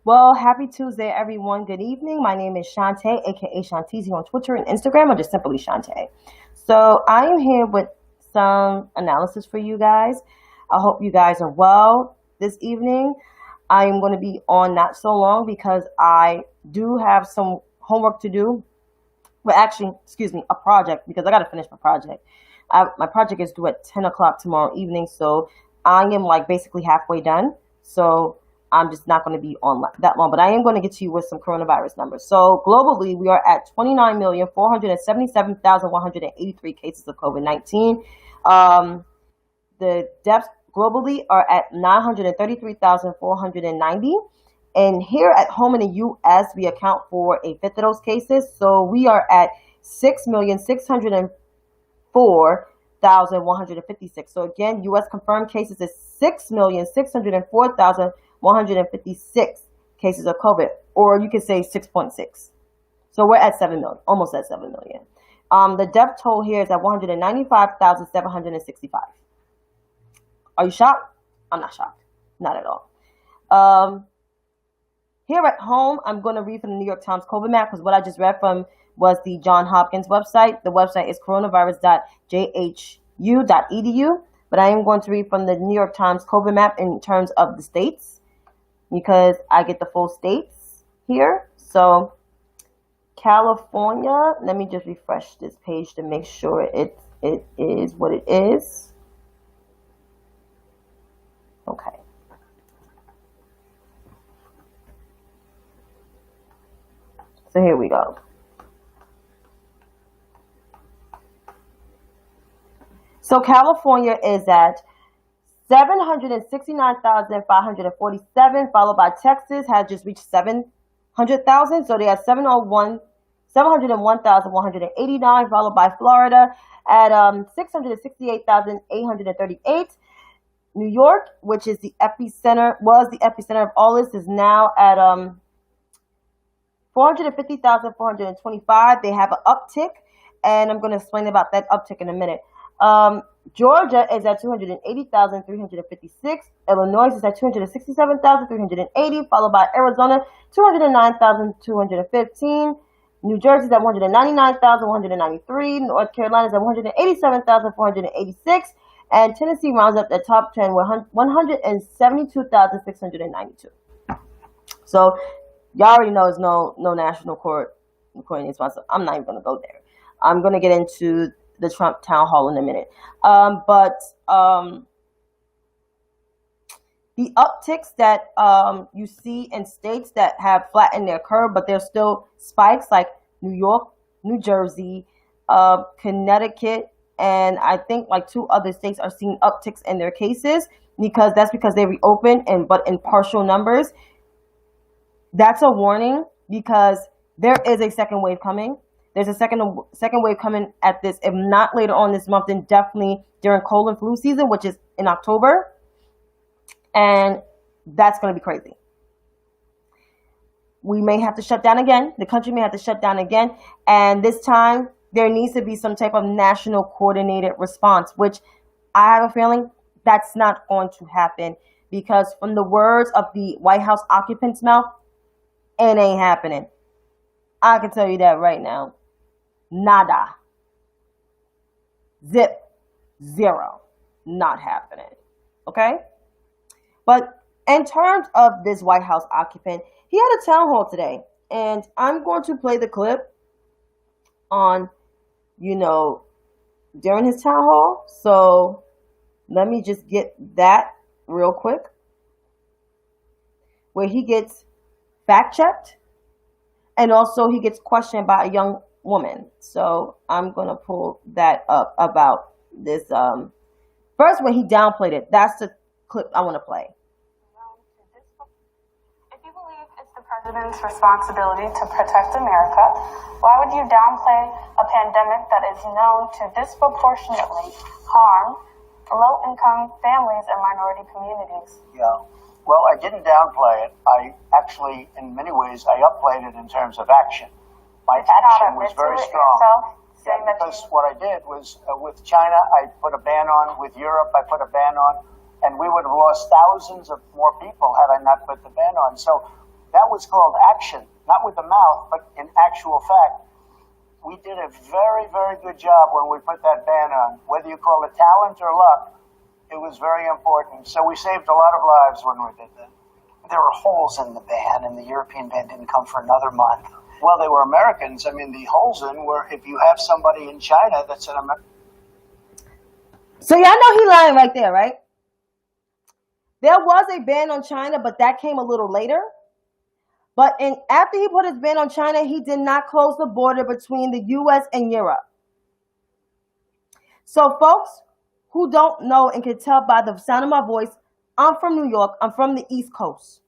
Well, happy Tuesday, everyone. Good evening. My name is Chantay, aka Shantizi on Twitter and Instagram, or just simply Chantay. So I am here with some analysis for you guys. I hope you guys are well this evening. I am going to be on not so long because I do have some homework to do. Well, actually, excuse me, a project because I got to finish my project. My project is due at 10 o'clock tomorrow evening, so I am like basically halfway done. So I'm just not going to be on that long, but I am going to get to you with some coronavirus numbers. So globally, we are at 29,477,183 cases of COVID-19. Um, the deaths globally are at 933,490. And here at home in the U.S., we account for a fifth of those cases. So we are at 6,604,156. So again, U.S. confirmed cases is 6,604,156 cases of COVID, or you could say 6.6. So we're at 7 million, almost at 7 million. The death toll here is at 195,765. Are you shocked? I'm not shocked. Not at all. Here at home, I'm going to read from the New York Times COVID map because what I just read from was the Johns Hopkins website. The website is coronavirus.jhu.edu, but I am going to read from the New York Times COVID map in terms of the states because I get the full states here. So California, let me just refresh this page to make sure it is what it is. Okay. So here we go. So California is at 769,547, followed by Texas has just reached 700,000. So they have 701,189, followed by Florida at 668,838. New York, which is the epicenter, was the epicenter of all this, is now at 450,425. They have an uptick, and I'm going to explain about that uptick in a minute. Georgia is at 280,356. Illinois is at 267,380, followed by Arizona, 209,215. New Jersey is at 199,193. North Carolina is at 187,486. And Tennessee rounds up the top 10 with 172,692. So y'all already know it's no national court recording response. I'm not even going to go there. I'm going to get into the Trump town hall in a minute. But the upticks that you see in states that have flattened their curve, but there's still spikes like New York, New Jersey, Connecticut, and I think like 2 other states are seeing upticks in their cases because they reopened but in partial numbers. That's a warning because there is a second wave coming. There's a second wave coming at this, if not later on this month, then definitely during cold and flu season, which is in October. And that's going to be crazy. We may have to shut down again. The country may have to shut down again. And this time, there needs to be some type of national coordinated response, which I have a feeling that's not going to happen because from the words of the White House occupant's mouth, it ain't happening. I can tell you that right now. Nada. Zip. Zero. Not happening. Okay? But in terms of this White House occupant, he had a town hall today. And I'm going to play the clip on, during his town hall. So let me just get that real quick. Where he gets fact checked. And also he gets questioned by a young woman. So I'm going to pull that up about this. First, when he downplayed it, that's the clip I want to play. If you believe it's the president's responsibility to protect America, why would you downplay a pandemic that is known to disproportionately harm low-income families and minority communities? Yeah. Well, I didn't downplay it. I actually, in many ways, I upplayed it in terms of action. My action was very strong. Because what I did was, with China, I put a ban on. With Europe, I put a ban on. And we would have lost thousands of more people had I not put the ban on. So That was called action, not with the mouth, but in actual fact. We did a very, very good job when we put that ban on. Whether you call it talent or luck, it was very important. So we saved a lot of lives when we did that. There were holes in the ban, and the European ban didn't come for another month. Well, they were Americans. I mean, the holes in were if you have somebody in China that's an American. So y'all know he lying right there, right? There was a ban on China, but that came a little later. But after he put his ban on China, he did not close the border between the U.S. and Europe. So folks who don't know and can tell by the sound of my voice, I'm from New York. I'm from the East Coast.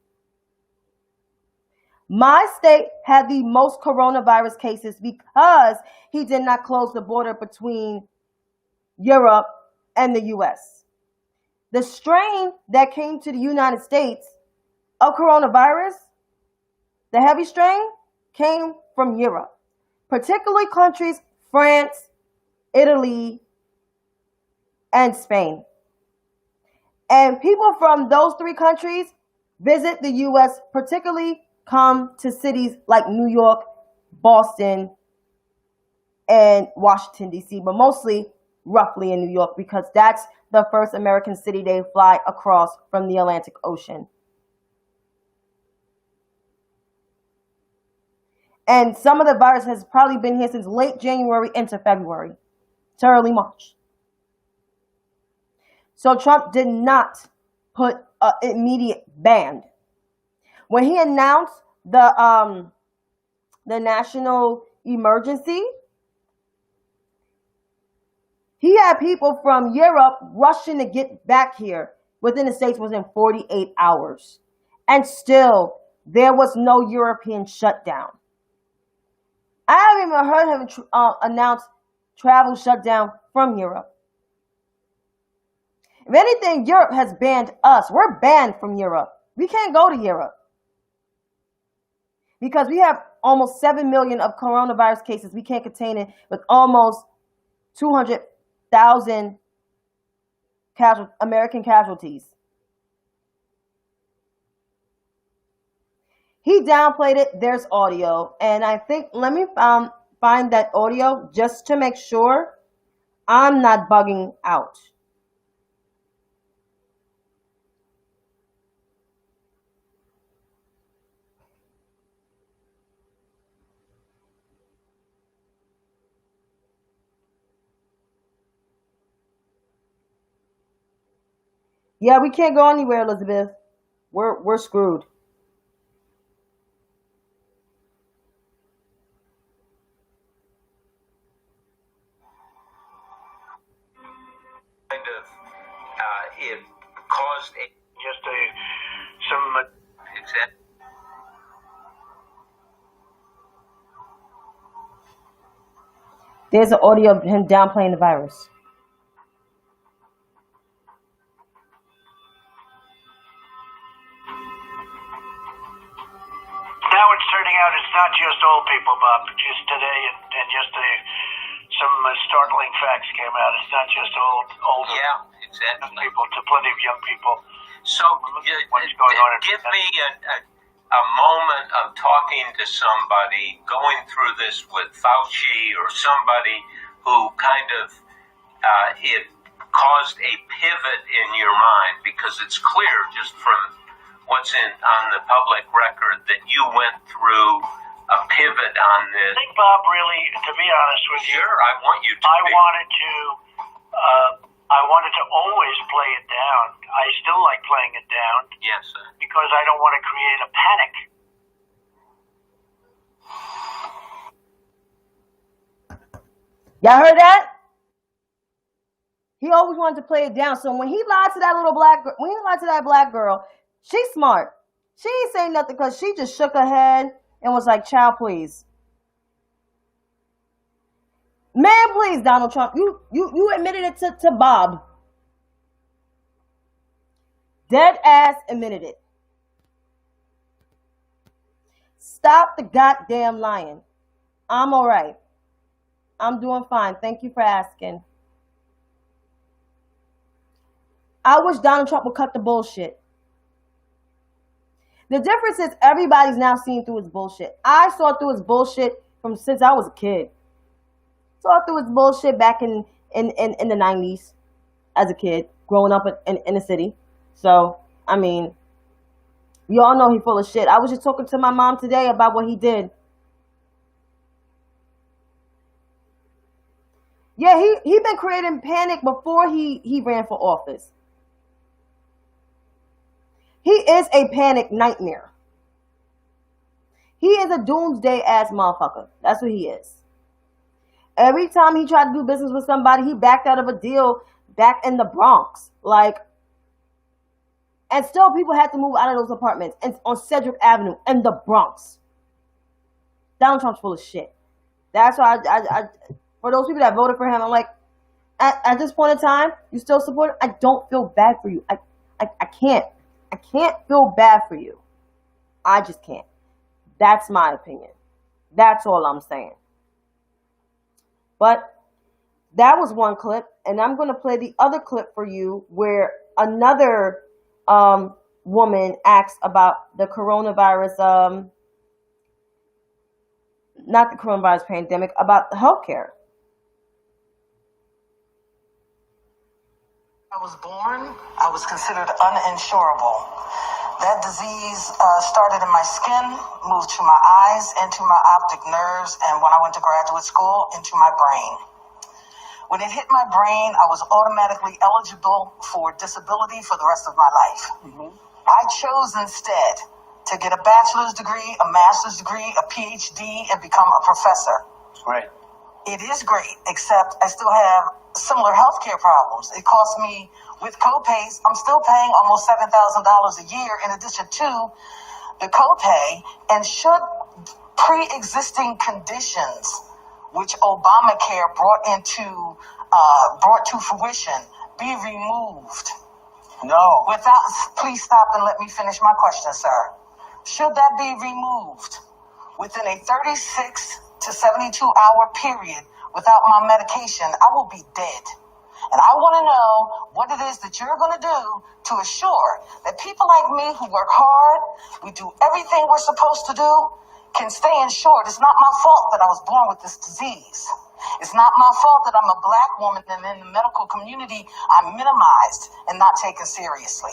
My state had the most coronavirus cases because he did not close the border between Europe and the U.S. The strain that came to the United States of coronavirus, the heavy strain, came from Europe, particularly countries France, Italy, and Spain. And people from those three countries visit the U.S., particularly come to cities like New York, Boston, and Washington, D.C., but mostly roughly in New York because that's the first American city they fly across from the Atlantic Ocean. And some of the virus has probably been here since late January into February to early March. So Trump did not put an immediate ban. When he announced the national emergency, he had people from Europe rushing to get back here within the States within 48 hours. And still, there was no European shutdown. I haven't even heard him announce travel shutdown from Europe. If anything, Europe has banned us. We're banned from Europe. We can't go to Europe because we have almost 7 million of coronavirus cases. We can't contain it with almost 200,000 American casualties. He downplayed it. There's audio. And I think, let me find that audio just to make sure I'm not bugging out. Yeah, we can't go anywhere, Elizabeth. We're screwed. It caused some example. There's an audio of him downplaying the virus. Now it's turning out it's not just old people, Bob. Just today and just some startling facts came out. It's not just older Exactly. people, to plenty of young people. So give me a moment of talking to somebody, going through this with Fauci or somebody who kind of it caused a pivot in your mind, because it's clear just from what's on the public record that you went through a pivot on this. I think, Bob, really, to be honest with you, Sure, I want you to. I wanted to always play it down. I still like playing it down. Yes, sir. Because I don't want to create a panic. Y'all heard that? He always wanted to play it down. So when he lied to that black girl, she's smart. She ain't saying nothing because she just shook her head and was like, "Child, please." Man, please, Donald Trump. You admitted it to Bob. Dead ass admitted it. Stop the goddamn lying. I'm all right. I'm doing fine. Thank you for asking. I wish Donald Trump would cut the bullshit. The difference is everybody's now seeing through his bullshit. I saw through his bullshit from since I was a kid. Saw through his bullshit back in the 90s as a kid, growing up in the city. So, I mean, you all know he's full of shit. I was just talking to my mom today about what he did. Yeah, he been creating panic before he ran for office. He is a panic nightmare. He is a doomsday ass motherfucker. That's what he is. Every time he tried to do business with somebody, he backed out of a deal back in the Bronx. Like, and still people had to move out of those apartments and on Cedric Avenue in the Bronx. Donald Trump's full of shit. That's why I for those people that voted for him, I'm like, at this point in time, you still support him? I don't feel bad for you. I can't. I can't feel bad for you. I just can't. That's my opinion. That's all I'm saying. But that was one clip, and I'm going to play the other clip for you where another woman asks about the coronavirus, not the coronavirus pandemic, about healthcare. I was born, I was considered uninsurable. That disease started in my skin, moved to my eyes, into my optic nerves, and when I went to graduate school, into my brain. When it hit my brain, I was automatically eligible for disability for the rest of my life. Mm-hmm. I chose instead to get a bachelor's degree, a master's degree, a PhD, and become a professor. Great. It is great, except I still have similar healthcare problems. It costs me, with co-pays, I'm still paying almost $7,000 a year in addition to the copay, and should pre-existing conditions, which Obamacare brought to fruition, be removed. No. Please stop and let me finish my question, sir. Should that be removed within a 36 to 72 hour period without my medication, I will be dead. And I want to know what it is that you're going to do to assure that people like me who work hard, we do everything we're supposed to do, can stay insured. It's not my fault that I was born with this disease. It's not my fault that I'm a black woman and in the medical community I'm minimized and not taken seriously.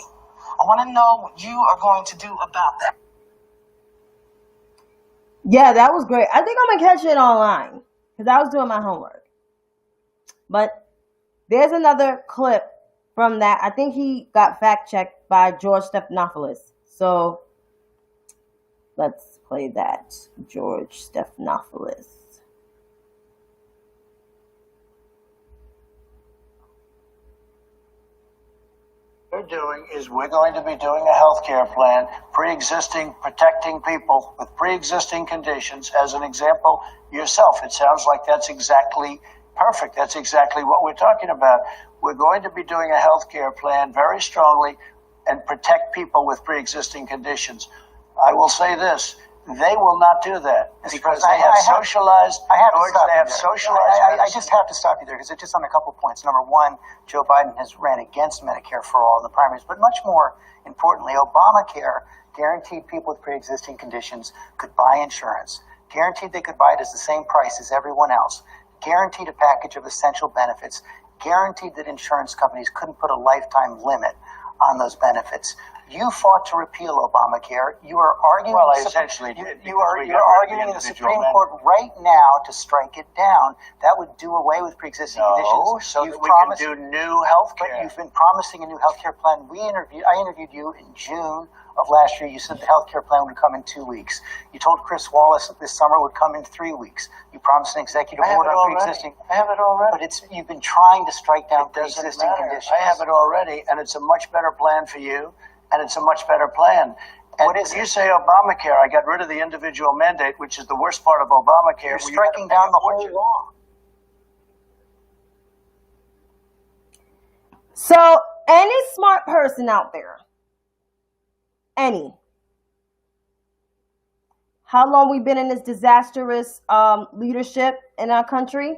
I want to know what you are going to do about that. Yeah, that was great. I think I'm going to catch it online because I was doing my homework. But there's another clip from that. I think he got fact-checked by George Stephanopoulos. So let's play that. George Stephanopoulos. We're doing is we're going to be doing a health care plan, pre-existing, protecting people with pre-existing conditions. As an example, yourself, it sounds like that's exactly perfect. That's exactly what we're talking about. We're going to be doing a health care plan very strongly and protect people with pre-existing conditions. I will say this. They will not do that because they have socialized. I just have to stop you there because it's just on a couple points. Number one, Joe Biden has ran against Medicare for all in the primaries, but much more importantly, Obamacare guaranteed people with pre-existing conditions could buy insurance, guaranteed they could buy it at the same price as everyone else, guaranteed a package of essential benefits, guaranteed that insurance companies couldn't put a lifetime limit on those benefits. You fought to repeal Obamacare. You are arguing. Well, I essentially did. You're arguing in the Supreme Court right now to strike it down. That would do away with pre-existing conditions. So that we can do new health care. But you've been promising a new health care plan. I interviewed you in June of last year. You said the health care plan would come in 2 weeks. You told Chris Wallace that this summer would come in 3 weeks. You promised an executive order on pre-existing. I have it already. But you've been trying to strike down pre-existing conditions. I have it already, and it's a much better plan for you. And it's a much better plan. And what is you say Obamacare, I got rid of the individual mandate, which is the worst part of Obamacare. You're striking down the whole law. So any smart person out there, how long we been in this disastrous leadership in our country?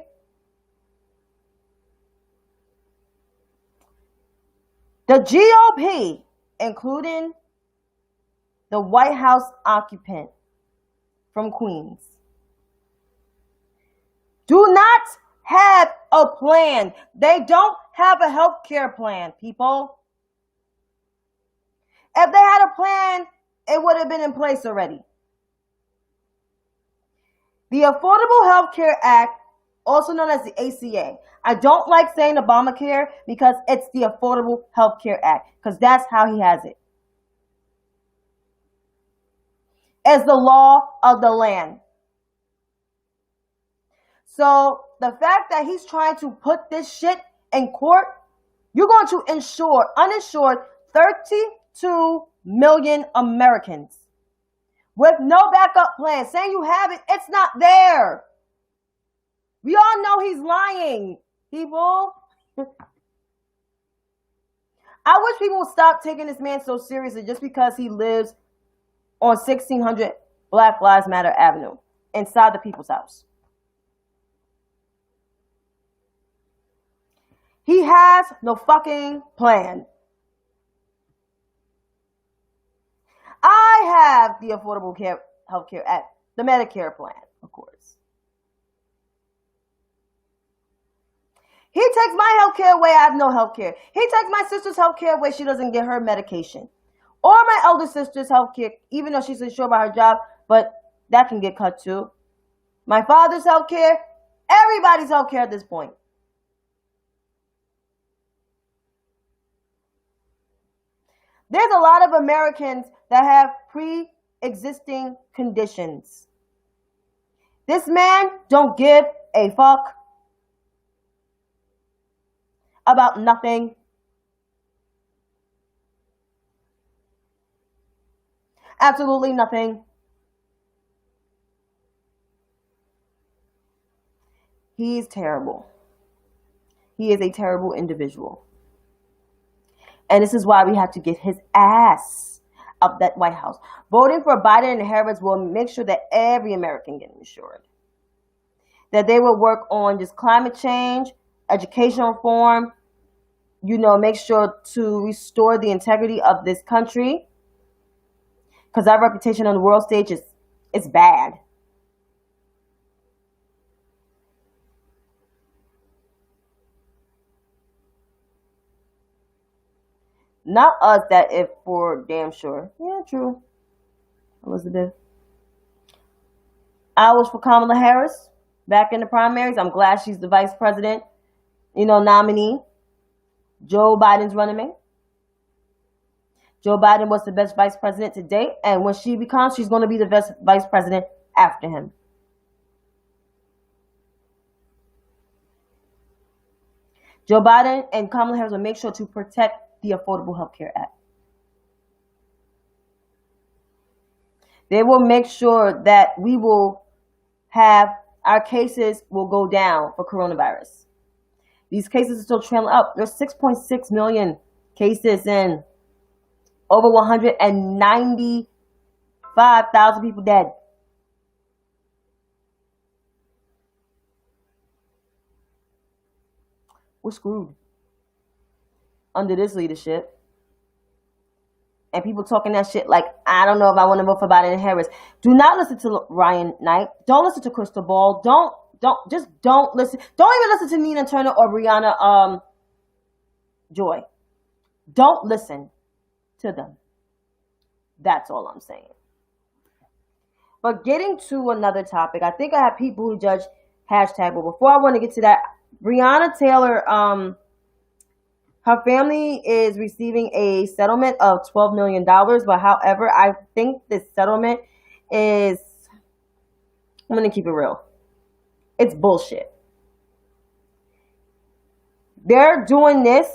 The GOP, including the White House occupant from Queens, do not have a plan. They don't have a health care plan, people. If they had a plan, it would have been in place already. The Affordable Health Care Act, also known as the ACA. I don't like saying Obamacare because it's the Affordable Health Care Act, because that's how he has it. As the law of the land. So the fact that he's trying to put this shit in court, you're going to uninsured 32 million Americans with no backup plan. Saying you have it, it's not there. We all know he's lying, people. I wish people would stop taking this man so seriously just because he lives on 1600 Black Lives Matter Avenue inside the people's house. He has no fucking plan. I have the Affordable Health Care Act, the Medicare plan, of course. He takes my health care away, I have no health care. He takes my sister's health care away, she doesn't get her medication. Or my elder sister's health care, even though she's unsure about her job, but that can get cut too. My father's health care, everybody's health care at this point. There's a lot of Americans that have pre-existing conditions. This man don't give a fuck about nothing. Absolutely nothing. He is terrible. He is a terrible individual. And this is why we have to get his ass up that White House. Voting for Biden and Harris will make sure that every American gets insured. That they will work on just climate change, educational reform, make sure to restore the integrity of this country. Because our reputation on the world stage is bad. Not us, that if for damn sure. Yeah, true. Elizabeth. I was for Kamala Harris back in the primaries. I'm glad she's the vice president, nominee. Joe Biden's running mate. Joe Biden was the best vice president to date, and when she becomes, she's going to be the best vice president after him. Joe Biden and Kamala Harris will make sure to protect the Affordable Health Care Act. They will make sure that we will have our cases will go down for coronavirus. These cases are still trailing up. There's 6.6 million cases and over 195,000 people dead. We're screwed under this leadership. And people talking that shit like, I don't know if I want to vote for Biden and Harris. Do not listen to Ryan Knight. Don't listen to Crystal Ball. Don't listen. Don't even listen to Nina Turner or Brianna Joy. Don't listen to them. That's all I'm saying. But getting to another topic, I think I have people who judge hashtag, but before I want to get to that, Breonna Taylor, her family is receiving a settlement of $12 million. But however, I think this settlement is, I'm going to keep it real. It's bullshit. They're doing this,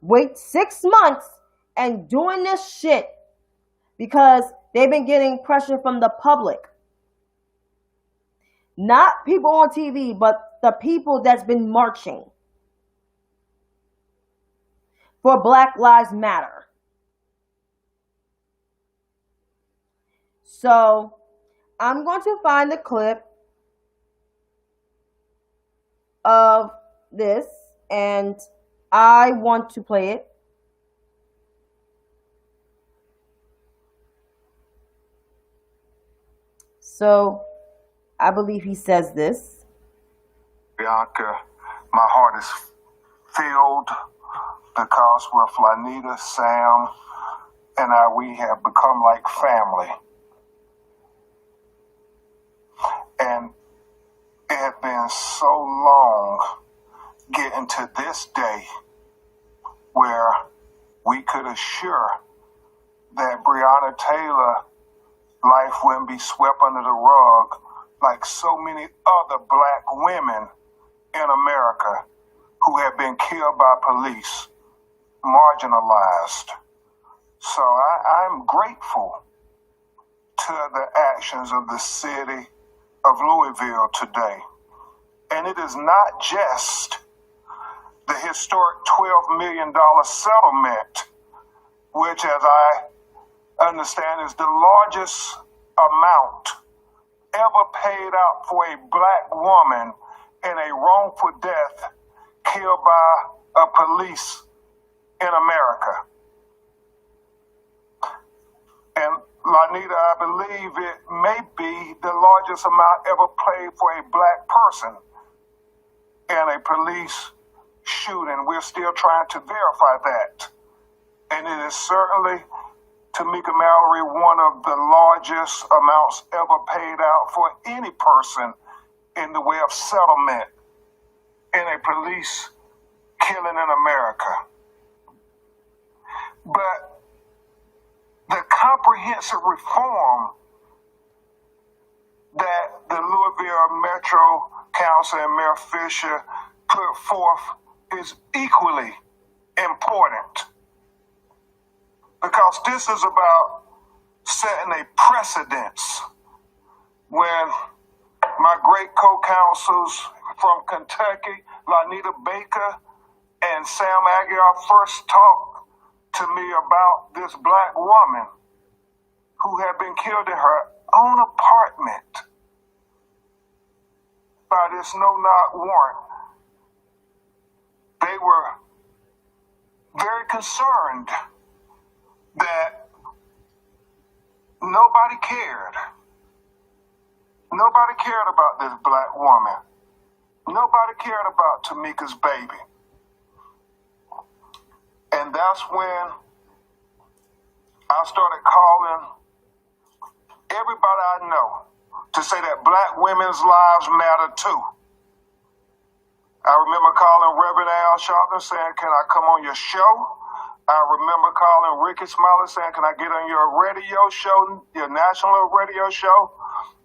wait 6 months and doing this shit because they've been getting pressure from the public. Not people on TV, but the people that's been marching for Black Lives Matter. So I'm going to find the clip of this and I want to play it. So I believe he says this. Bianca, my heart is filled because with Lanita, Sam, and we have become like family. And it had been so long getting to this day where we could assure that Breonna Taylor life wouldn't be swept under the rug like so many other black women in America who have been killed by police, marginalized. So I'm grateful to the actions of the city of Louisville today. And it is not just the historic $12 million settlement, which, as I understand, is the largest amount ever paid out for a black woman in a wrongful death killed by a police in America. And Lanita, I believe it may be the largest amount ever paid for a black person in a police shooting. We're still trying to verify that. And it is certainly, Tamika Mallory, one of the largest amounts ever paid out for any person in the way of settlement in a police killing in America. But the comprehensive reform that the Louisville Metro Council and Mayor Fisher put forth is equally important, because this is about setting a precedence. When my great co-counsels from Kentucky, Lanita Baker and Sam Aguiar, first talked to me about this black woman who had been killed in her own apartment by this no-knock warrant, they were very concerned that nobody cared. Nobody cared about this black woman. Nobody cared about Tamika's baby. And that's when I started calling everybody I know to say that black women's lives matter too. I remember calling Reverend Al Sharpton saying, "Can I come on your show?" I remember calling Ricky Smiley saying, "Can I get on your radio show, your national radio show?"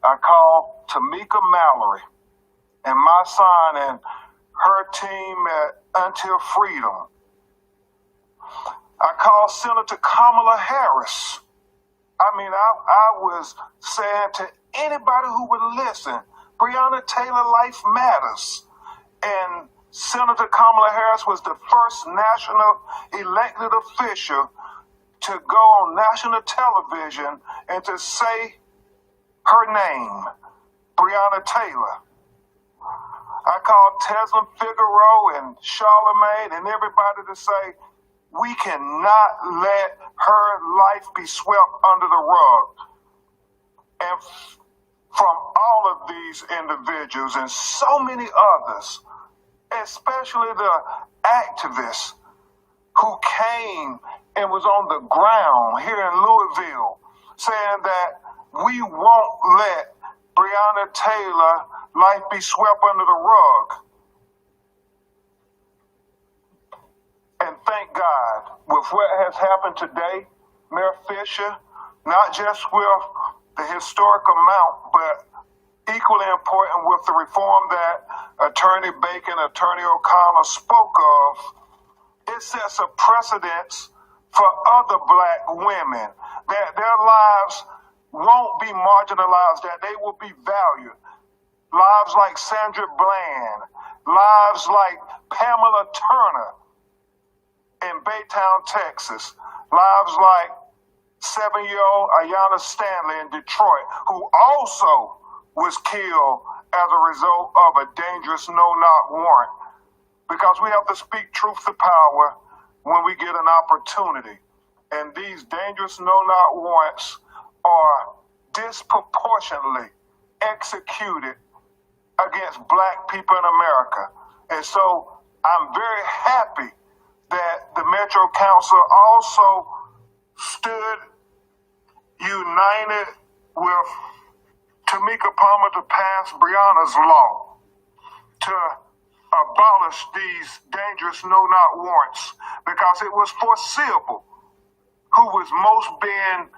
I called Tamika Mallory and my son and her team at Until Freedom. I called Senator Kamala Harris. I was saying to anybody who would listen, Breonna Taylor life matters. And Senator Kamala Harris was the first national elected official to go on national television and to say her name, Breonna Taylor. I called Tesla Figaro and Charlemagne and everybody to say, we cannot let her life be swept under the rug. And from all of these individuals and so many others, especially the activists who came and was on the ground here in Louisville saying that we won't let Breonna Taylor life be swept under the rug. And thank God, with what has happened today, Mayor Fisher, not just with the historic amount, but equally important with the reform that Attorney Bacon, Attorney O'Connor spoke of, it sets a precedence for other black women, that their lives won't be marginalized, that they will be valued. Lives like Sandra Bland, lives like Pamela Turner in Baytown, Texas, lives like 7-year-old Ayanna Stanley in Detroit, who also was killed as a result of a dangerous no-knock warrant. Because we have to speak truth to power when we get an opportunity. And these dangerous no-knock warrants are disproportionately executed against black people in America. And so I'm very happy that the Metro Council also stood united with Tamika Palmer to pass Breonna's law to abolish these dangerous no-knock warrants, because it was foreseeable who was most being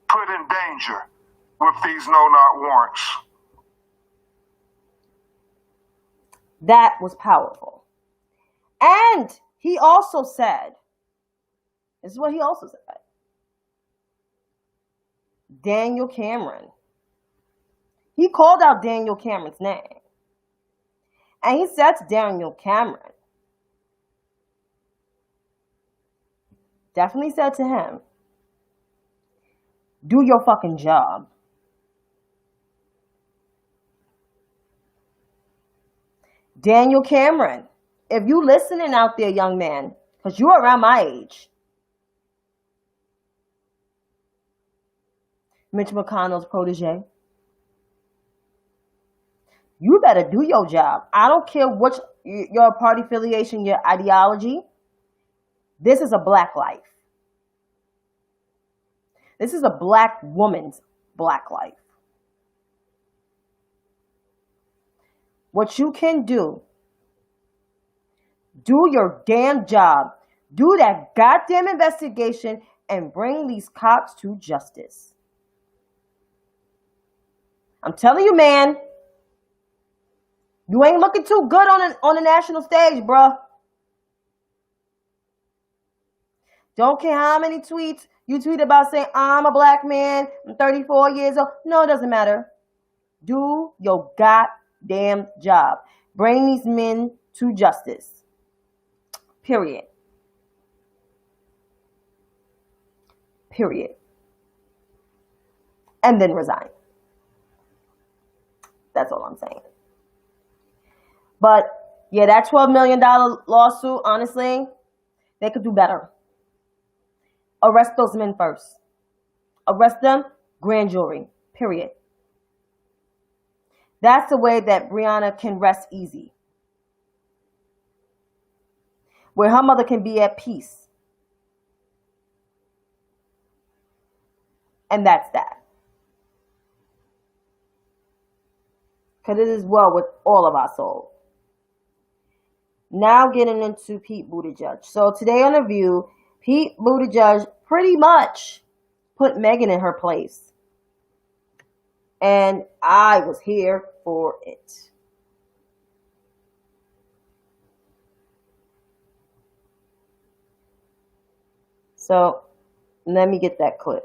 put in danger with these no-knock warrants. That was powerful. And he also said, this is what he also said, Daniel Cameron. He called out Daniel Cameron's name. And he said to Daniel Cameron, definitely said to him, do your fucking job. Daniel Cameron, if you listening out there, young man, because you're around my age, Mitch McConnell's protege, you better do your job. I don't care what your party affiliation, your ideology. This is a black life. This is a black woman's black life. What you can do your damn job. Do that goddamn investigation and bring these cops to justice. I'm telling you, man. You ain't looking too good on the national stage, bruh. Don't care how many tweets you tweet about saying, I'm a black man, I'm 34 years old. No, it doesn't matter. Do your goddamn job. Bring these men to justice. Period. Period. And then resign. That's all I'm saying. But, yeah, that $12 million lawsuit, honestly, they could do better. Arrest those men first. Arrest them, grand jury, period. That's the way that Breonna can rest easy. Where her mother can be at peace. And that's that. Because it is well with all of our souls. Now getting into Pete Buttigieg. So today on The View, Pete Buttigieg pretty much put Megan in her place. And I was here for it. So let me get that clip.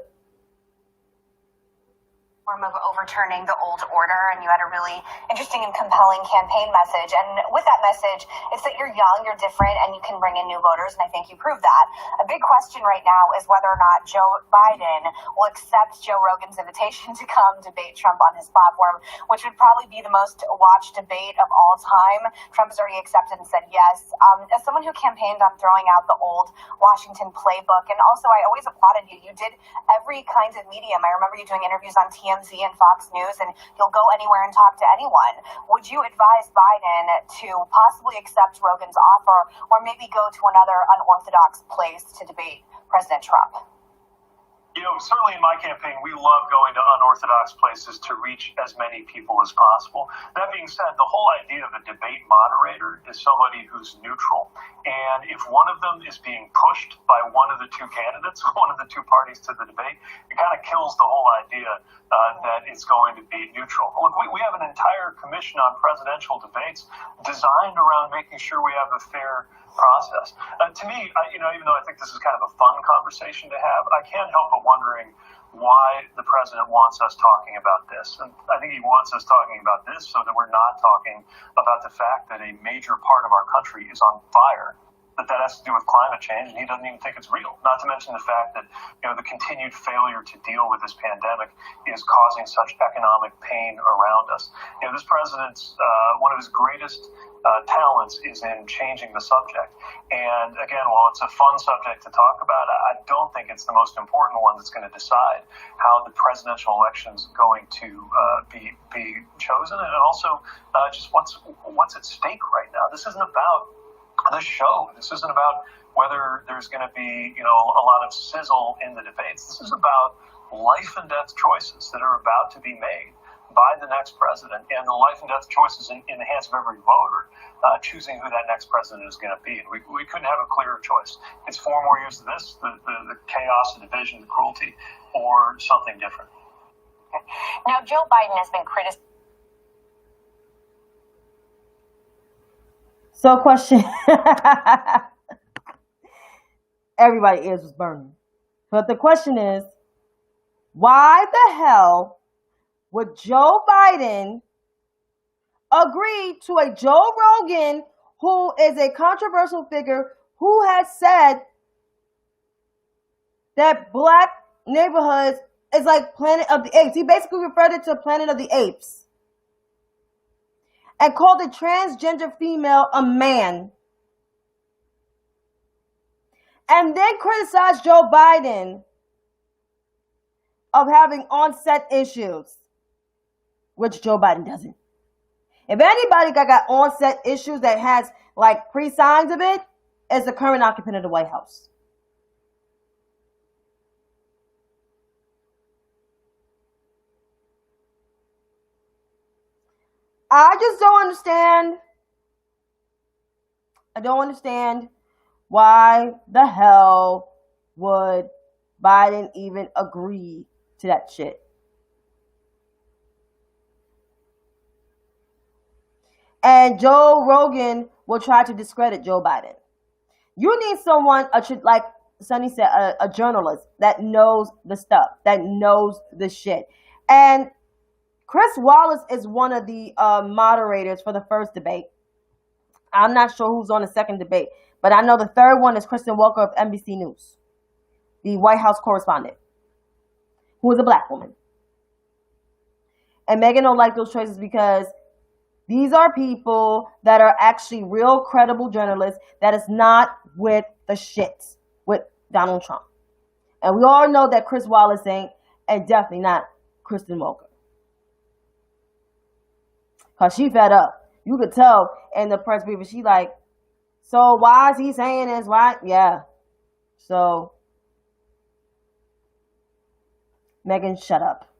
Of overturning the old order, and you had a really interesting and compelling campaign message. And with that message, it's that you're young, you're different, and you can bring in new voters, and I think you proved that. A big question right now is whether or not Joe Biden will accept Joe Rogan's invitation to come debate Trump on his platform, which would probably be the most watched debate of all time. Trump has already accepted and said yes. As someone who campaigned on throwing out the old Washington playbook, and also I always applauded you. You did every kind of medium. I remember you doing interviews on TMZ and Fox News, and you'll go anywhere and talk to anyone. Would you advise Biden to possibly accept Rogan's offer, or maybe go to another unorthodox place to debate President Trump? You know, certainly in my campaign, we love going to unorthodox places to reach as many people as possible. That being said, the whole idea of a debate moderator is somebody who's neutral. And if one of them is being pushed by one of the two candidates, one of the two parties to the debate, it kind of kills the whole idea that it's going to be neutral. Look, we have an entire commission on presidential debates designed around making sure we have a fair process. To me, even though I think this is kind of a fun conversation to have, I can't help but wondering why the president wants us talking about this. And I think he wants us talking about this so that we're not talking about the fact that a major part of our country is on fire. that has to do with climate change, and he doesn't even think it's real. Not to mention the fact that, the continued failure to deal with this pandemic is causing such economic pain around us. This president's one of his greatest talents is in changing the subject. And again, while it's a fun subject to talk about, I don't think it's the most important one that's going to decide how the presidential election is going to be chosen, and also just what's at stake right now. This isn't about the show. This isn't about whether there's going to be a lot of sizzle in the debates. This is about life and death choices that are about to be made by the next president, and the life and death choices in the hands of every voter, choosing who that next president is going to be. And we couldn't have a clearer choice. It's 4 more years of this, the chaos, the division, the cruelty, or something different. Now, Joe Biden has been criticized. So, question. Everybody's ears was burning. But the question is, why the hell would Joe Biden agree to a Joe Rogan, who is a controversial figure, who has said that black neighborhoods is like Planet of the Apes? He basically referred it to Planet of the Apes and called a transgender female a man. And then criticized Joe Biden of having onset issues, which Joe Biden doesn't. If anybody got onset issues that has like pre-signs of it, it's the current occupant of the White House. I just don't understand. I don't understand why the hell would Biden even agree to that shit. And Joe Rogan will try to discredit Joe Biden. You need someone, like Sonny said, a journalist that knows the stuff, that knows the shit. And Chris Wallace is one of the moderators for the first debate. I'm not sure who's on the second debate, but I know the third one is Kristen Welker of NBC News, the White House correspondent, who is a black woman. And Megan don't like those choices because these are people that are actually real credible journalists that is not with the shits with Donald Trump. And we all know that Chris Wallace ain't, and definitely not Kristen Welker. Because she fed up. You could tell in the press briefing, she like, so why is he saying this? Why? Yeah. So, Megan, shut up.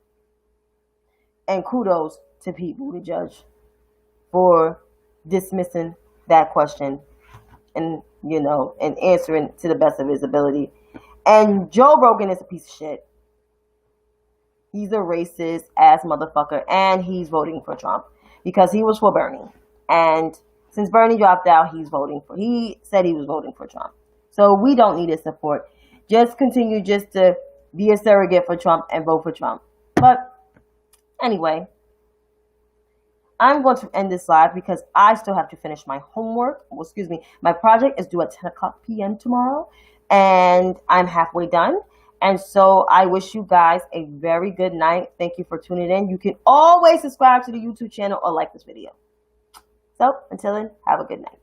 And kudos to Pete Buttigieg for dismissing that question and, and answering to the best of his ability. And Joe Rogan is a piece of shit. He's a racist ass motherfucker, and he's voting for Trump because he was for Bernie. And since Bernie dropped out, he said he was voting for Trump. So we don't need his support. Just continue just to be a surrogate for Trump and vote for Trump. But anyway, I'm going to end this live because I still have to finish my homework. My project is due at 10 o'clock p.m. tomorrow, and I'm halfway done. And so I wish you guys a very good night. Thank you for tuning in. You can always subscribe to the YouTube channel or like this video. So until then, have a good night.